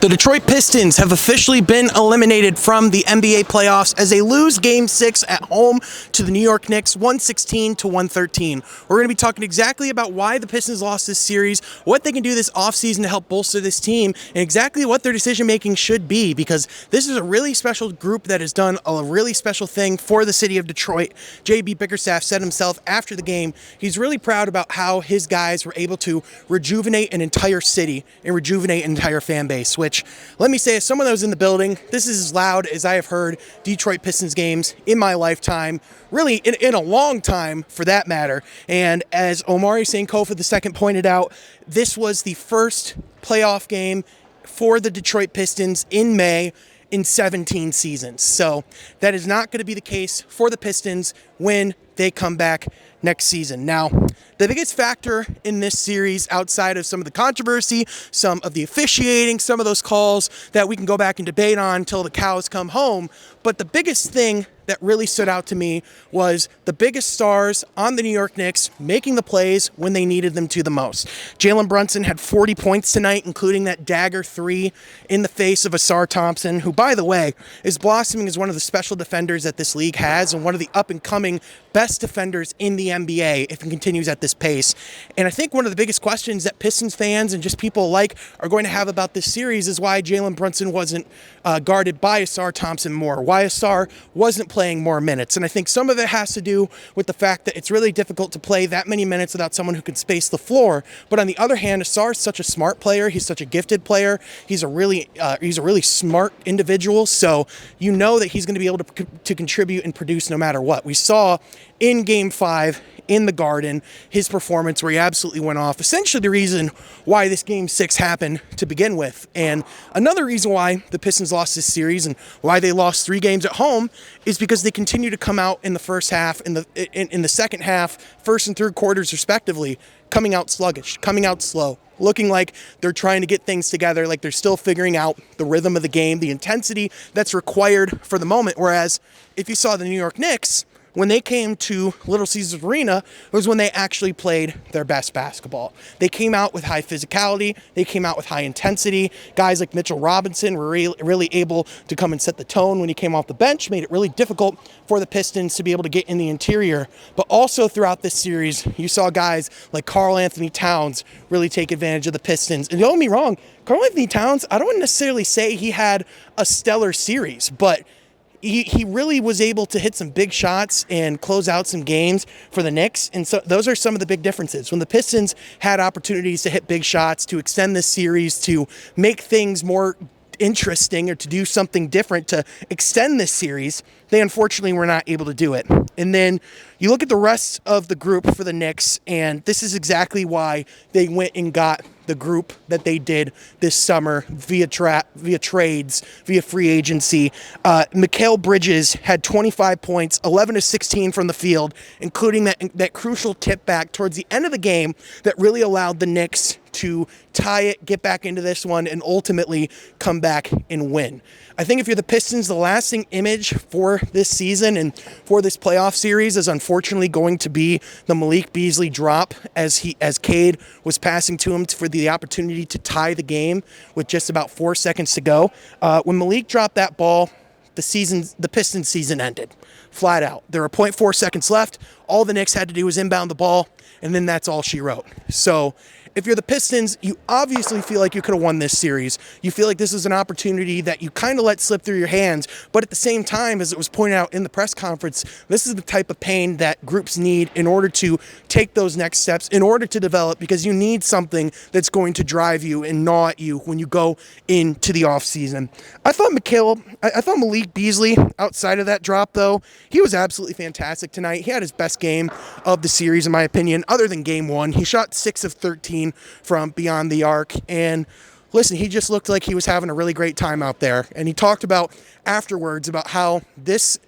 The Detroit Pistons have officially been eliminated from the NBA playoffs as they lose Game 6 at home to the New York Knicks 116-113. We're going to be talking exactly about why the Pistons lost this series, what they can do this offseason to help bolster this team, and exactly what their decision-making should be, because this is a really special group that has done a really special thing for the city of Detroit. J.B. Bickerstaff said himself after the game, he's really proud about how his guys were able to rejuvenate an entire city and rejuvenate an entire fan base, which, let me say, as someone that was in the building, this is as loud as I have heard Detroit Pistons games in my lifetime, really in a long time for that matter. And as Omari Sankofa II pointed out, this was the first playoff game for the Detroit Pistons in May in 17 seasons. So that is not going to be the case for the Pistons when they come back next season. Now, the biggest factor in this series, outside of some of the controversy, some of the officiating, some of those calls that we can go back and debate on until the cows come home, but the biggest thing that really stood out to me was the biggest stars on the New York Knicks making the plays when they needed them to the most. Jalen Brunson had 40 points tonight, including that dagger three in the face of Ausar Thompson, who, by the way, is blossoming as one of the special defenders that this league has and one of the up-and-coming best defenders in the NBA if he continues at this pace. And I think one of the biggest questions that Pistons fans and just people alike are going to have about this series is why Jalen Brunson wasn't guarded by Ausar Thompson more, why Ausar wasn't playing more minutes. And I think some of it has to do with the fact that it's really difficult to play that many minutes without someone who can space the floor. But on the other hand, Ausar is such a smart player. He's such a gifted player. He's a really smart individual. So you know that he's going to be able to contribute and produce no matter what. We saw in Game 5 in the Garden his performance where he absolutely went off. Essentially the reason why this Game 6 happened to begin with. And another reason why the Pistons lost this series and why they lost 3 games at home is because they continue to come out in the first half, in the second half, first and third quarters respectively, coming out sluggish, coming out slow, looking like they're trying to get things together, like they're still figuring out the rhythm of the game, the intensity that's required for the moment. Whereas if you saw the New York Knicks, when they came to Little Caesars Arena, was when they actually played their best basketball. They came out with high physicality. They came out with high intensity. Guys like Mitchell Robinson were really able to come and set the tone when he came off the bench, made it really difficult for the Pistons to be able to get in the interior. But also throughout this series, you saw guys like Karl Anthony Towns really take advantage of the Pistons. And don't get me wrong, Karl Anthony Towns, I don't necessarily say he had a stellar series, but he really was able to hit some big shots and close out some games for the Knicks. And so those are some of the big differences. When the Pistons had opportunities to hit big shots, to extend this series, to make things more interesting or to do something different to extend this series, they unfortunately were not able to do it. And then you look at the rest of the group for the Knicks, and this is exactly why they went and got the group that they did this summer via trades, via free agency. Mikal Bridges had 25 points, 11 of 16 from the field, including that crucial tip back towards the end of the game that really allowed the Knicks to tie it, get back into this one, and ultimately come back and win. I think if you're the Pistons, the lasting image for this season and for this playoff series is unfortunately going to be the Malik Beasley drop as Cade was passing to him for the opportunity to tie the game with just about 4 seconds to go. When Malik dropped that ball, the Pistons season ended, flat out. There were 0.4 seconds left. All the Knicks had to do was inbound the ball, and then that's all she wrote. So if you're the Pistons, you obviously feel like you could have won this series. You feel like this is an opportunity that you kind of let slip through your hands. But at the same time, as it was pointed out in the press conference, this is the type of pain that groups need in order to take those next steps, in order to develop, because you need something that's going to drive you and gnaw at you when you go into the offseason. I thought Malik Beasley, outside of that drop, though, he was absolutely fantastic tonight. He had his best game of the series, in my opinion, other than Game 1. He shot 6 of 13 from beyond the arc, and listen, he just looked like he was having a really great time out there. And he talked about afterwards about how this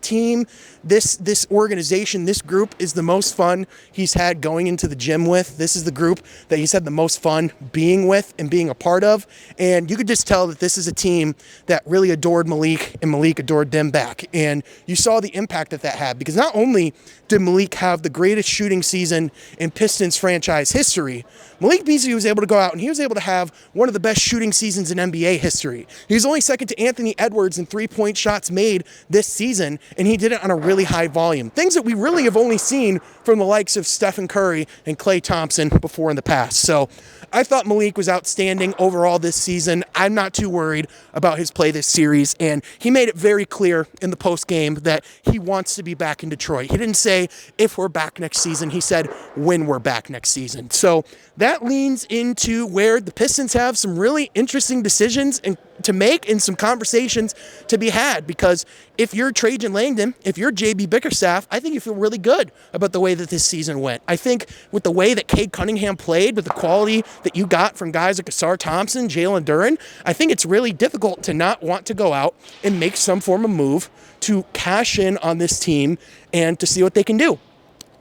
team, this organization, this group is the most fun he's had going into the gym with. This is the group that he's had the most fun being with and being a part of. And you could just tell that this is a team that really adored Malik, and Malik adored them back. And you saw the impact that had, because not only did Malik have the greatest shooting season in Pistons franchise history, Malik Beasley was able to go out and he was able to have one of the best shooting seasons in NBA history. He's only second to Anthony Edwards in three-point shots made this season, and he did it on a really high volume. Things that we really have only seen from the likes of Stephen Curry and Klay Thompson before in the past. So I thought Malik was outstanding overall this season. I'm not too worried about his play this series, and he made it very clear in the post-game that he wants to be back in Detroit. He didn't say if we're back next season. He said when we're back next season. So that leans into where the Pistons have some really interesting decisions to make and some conversations to be had, because if you're Trajan Langdon, if you're JB Bickerstaff, I think you feel really good about the way that this season went. I think with the way that Cade Cunningham played, with the quality that you got from guys like Asar Thompson, Jalen Duren, I think it's really difficult to not want to go out and make some form of move to cash in on this team and to see what they can do.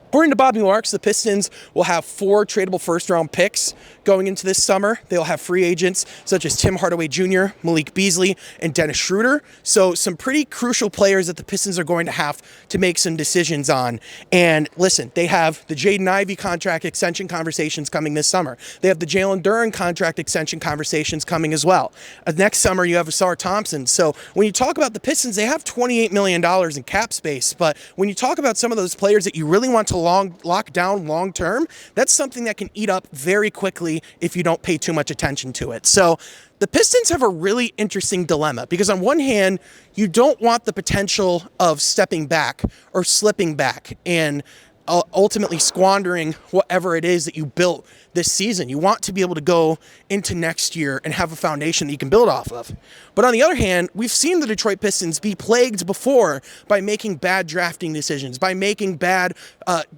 According to Bobby Marks, the Pistons will have 4 tradable first-round picks going into this summer. They'll have free agents such as Tim Hardaway Jr., Malik Beasley, and Dennis Schroeder. So some pretty crucial players that the Pistons are going to have to make some decisions on. And listen, they have the Jaden Ivey contract extension conversations coming this summer. They have the Jalen Duren contract extension conversations coming as well. Next summer, you have Asar Thompson. So when you talk about the Pistons, they have $28 million in cap space. But when you talk about some of those players that you really want to lock down long term, that's something that can eat up very quickly if you don't pay too much attention to it. So the Pistons have a really interesting dilemma, because on one hand, you don't want the potential of stepping back or slipping back and ultimately squandering whatever it is that you built this season. You want to be able to go into next year and have a foundation that you can build off of. But on the other hand, we've seen the Detroit Pistons be plagued before by making bad drafting decisions, by making bad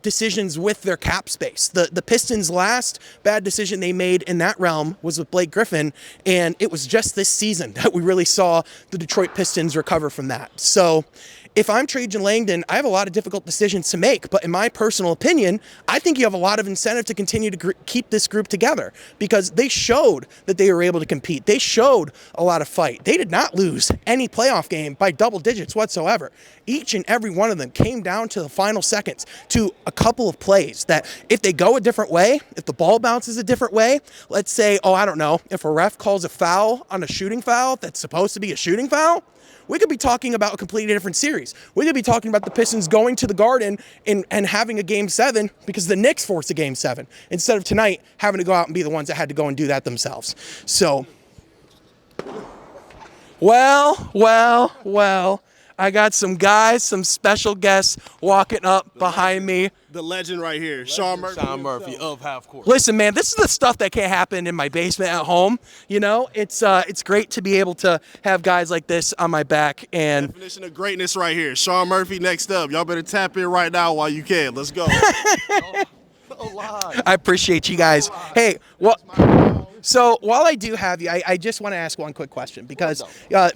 decisions with their cap space. The Pistons' last bad decision they made in that realm was with Blake Griffin, and it was just this season that we really saw the Detroit Pistons recover from that. So if I'm Trajan Langdon, I have a lot of difficult decisions to make, but in my personal opinion, I think you have a lot of incentive to continue to keep this group together, because they showed that they were able to compete. They showed a lot of fight. They did not lose any playoff game by double digits whatsoever. Each and every one of them came down to the final seconds, to a couple of plays that if they go a different way, if the ball bounces a different way, let's say, I don't know, if a ref calls a foul on a shooting foul that's supposed to be a shooting foul, we could be talking about a completely different series. We could be talking about the Pistons going to the Garden and having a Game 7 because the Knicks forced a Game 7, instead of tonight having to go out and be the ones that had to go and do that themselves. So, well, I got some guys, some special guests walking up behind me. The legend right here, Sean Murphy of Half Court. Listen, man, this is the stuff that can't happen in my basement at home. You know, it's great to be able to have guys like this on my back. And definition of greatness right here. Sean Murphy next up. Y'all better tap in right now while you can. Let's go. I appreciate you guys. Hey, so while I do have you, I just want to ask one quick question, because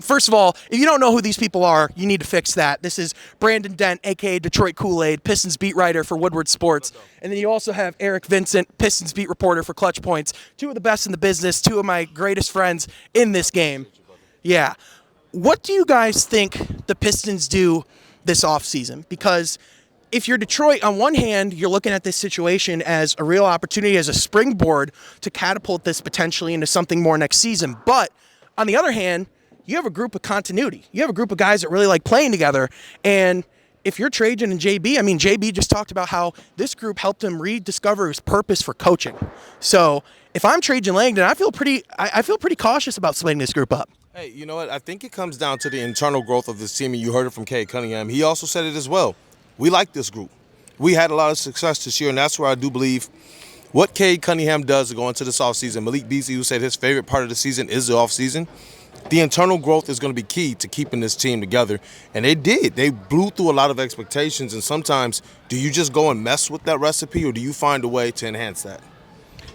first of all, if you don't know who these people are, you need to fix that. This is Brandon Dent, a.k.a. Detroit Kool-Aid, Pistons beat writer for Woodward Sports. And then you also have Eric Vincent, Pistons beat reporter for Clutch Points. 2 of the best in the business, 2 of my greatest friends in this game. Yeah. What do you guys think the Pistons do this offseason? Because if you're Detroit, on one hand, you're looking at this situation as a real opportunity, as a springboard to catapult this potentially into something more next season. But on the other hand, you have a group of continuity. You have a group of guys that really like playing together. And if you're Trajan and JB, I mean, JB just talked about how this group helped him rediscover his purpose for coaching. So if I'm Trajan Langdon, I feel pretty cautious about splitting this group up. Hey, you know what? I think it comes down to the internal growth of this team, and you heard it from Cade Cunningham. He also said it as well. We like this group. We had a lot of success this year, and that's where I do believe what Cade Cunningham does to go into this offseason. Malik Beasley, who said his favorite part of the season is the offseason. The internal growth is going to be key to keeping this team together, and they did. They blew through a lot of expectations, and sometimes do you just go and mess with that recipe, or do you find a way to enhance that?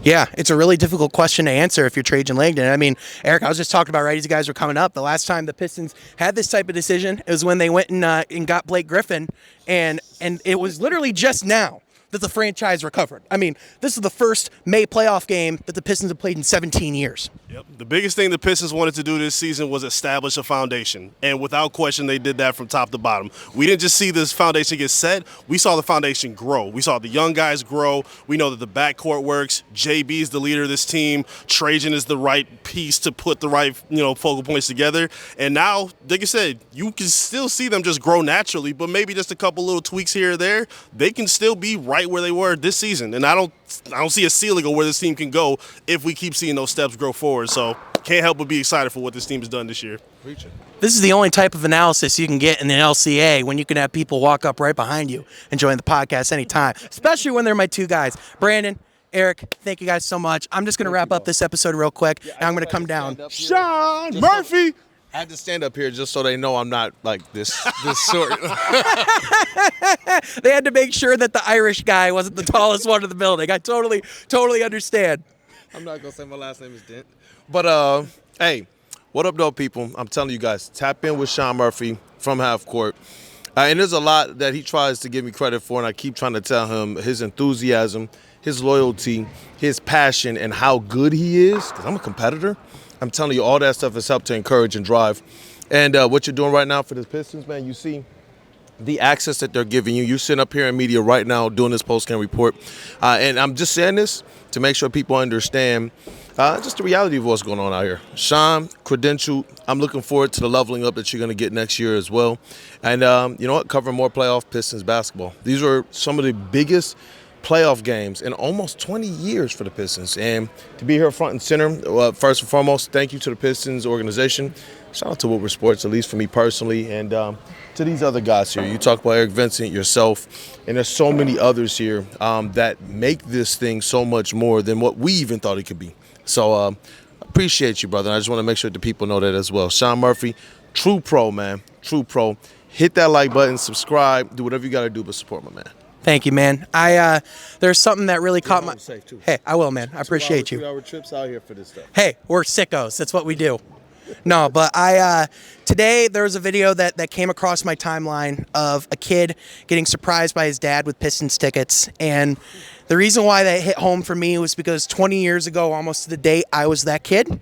Yeah, it's a really difficult question to answer if you're Trajan Langdon. I mean, Eric, I was just talking about right as you guys were coming up. The last time the Pistons had this type of decision, it was when they went and got Blake Griffin, and it was literally just now that the franchise recovered. I mean, this is the first May playoff game that the Pistons have played in 17 years. Yep. The biggest thing the Pistons wanted to do this season was establish a foundation. And without question, they did that from top to bottom. We didn't just see this foundation get set. We saw the foundation grow. We saw the young guys grow. We know that the backcourt works. JB is the leader of this team. Trajan is the right piece to put the right, focal points together. And now, like I said, you can still see them just grow naturally, but maybe just a couple little tweaks here or there, they can still be right where they were this season. And I don't see a ceiling of where this team can go if we keep seeing those steps grow forward. So can't help but be excited for what this team has done this year. This is the only type of analysis you can get in the LCA when you can have people walk up right behind you and join the podcast anytime, especially when they're my two guys. Brandon, Eric, thank you guys so much. I'm just going to wrap up this episode real quick, and I'm going to come down. Sean Murphy! I had to stand up here just so they know I'm not like this sort. They had to make sure that the Irish guy wasn't the tallest one in the building. I totally understand. I'm not going to say my last name is Dent. But, hey, what up, though, people? I'm telling you guys, tap in with Sean Murphy from Half Court. And there's a lot that he tries to give me credit for, and I keep trying to tell him his enthusiasm, his loyalty, his passion, and how good he is, because I'm a competitor. I'm telling you, all that stuff has helped to encourage and drive. And what you're doing right now for the Pistons, man, you see the access that they're giving you. You're sitting up here in media right now doing this post-game report. And I'm just saying this to make sure people understand just the reality of what's going on out here. Sean, credential, I'm looking forward to the leveling up that you're going to get next year as well. And you know what? Covering more playoff Pistons basketball. These are some of the biggest playoff games in almost 20 years for the Pistons. And to be here front and center, first and foremost, thank you to the Pistons organization. Shout out to Woodward Sports, at least for me personally, and to these other guys here. You talk about Eric Vincent, yourself, and there's so many others here that make this thing so much more than what we even thought it could be. So appreciate you, brother. I just want to make sure the people know that as well. Sean Murphy, true pro, man, true pro. Hit that like button, subscribe, do whatever you got to do, but support my man. Thank you, man. There's something that really caught my. Safe too. Hey, I will, man. I appreciate you. 3-hour trips out here for this stuff. Hey, we're sickos. That's what we do. No, but today there was a video that came across my timeline of a kid getting surprised by his dad with Pistons tickets. And the reason why that hit home for me was because 20 years ago, almost to the date, I was that kid.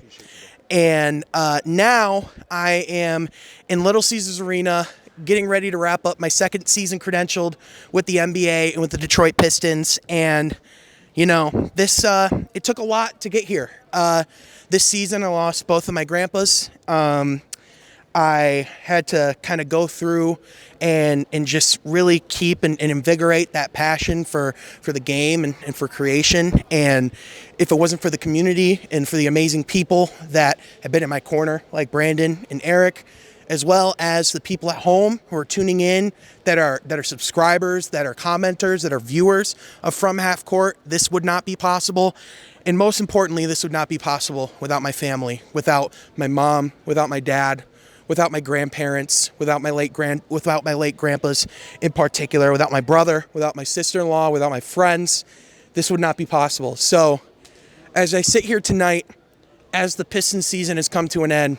And now I am in Little Caesars Arena getting ready to wrap up my second season credentialed with the NBA and with the Detroit Pistons. And, you know, this it took a lot to get here. This season I lost both of my grandpas. I had to kind of go through and just really keep and invigorate that passion for the game and for creation. And if it wasn't for the community and for the amazing people that have been in my corner, like Brandon and Eric, as well as the people at home who are tuning in, that are subscribers, that are commenters, that are viewers of From Half Court, this would not be possible. And most importantly, this would not be possible without my family, without my mom, without my dad, without my grandparents, without my late grandpas in particular, without my brother, without my sister-in-law, without my friends. This would not be possible. So as I sit here tonight, as the Pistons season has come to an end,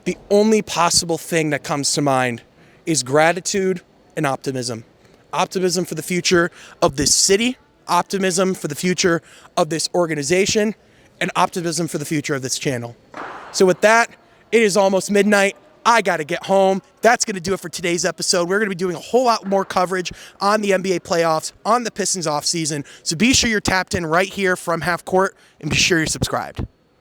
the only possible thing that comes to mind is gratitude and optimism. Optimism for the future of this city, optimism for the future of this organization, and optimism for the future of this channel. So with that, it is almost midnight. I got to get home. That's going to do it for today's episode. We're going to be doing a whole lot more coverage on the NBA playoffs, on the Pistons offseason. So be sure you're tapped in right here from Half Court, and be sure you're subscribed.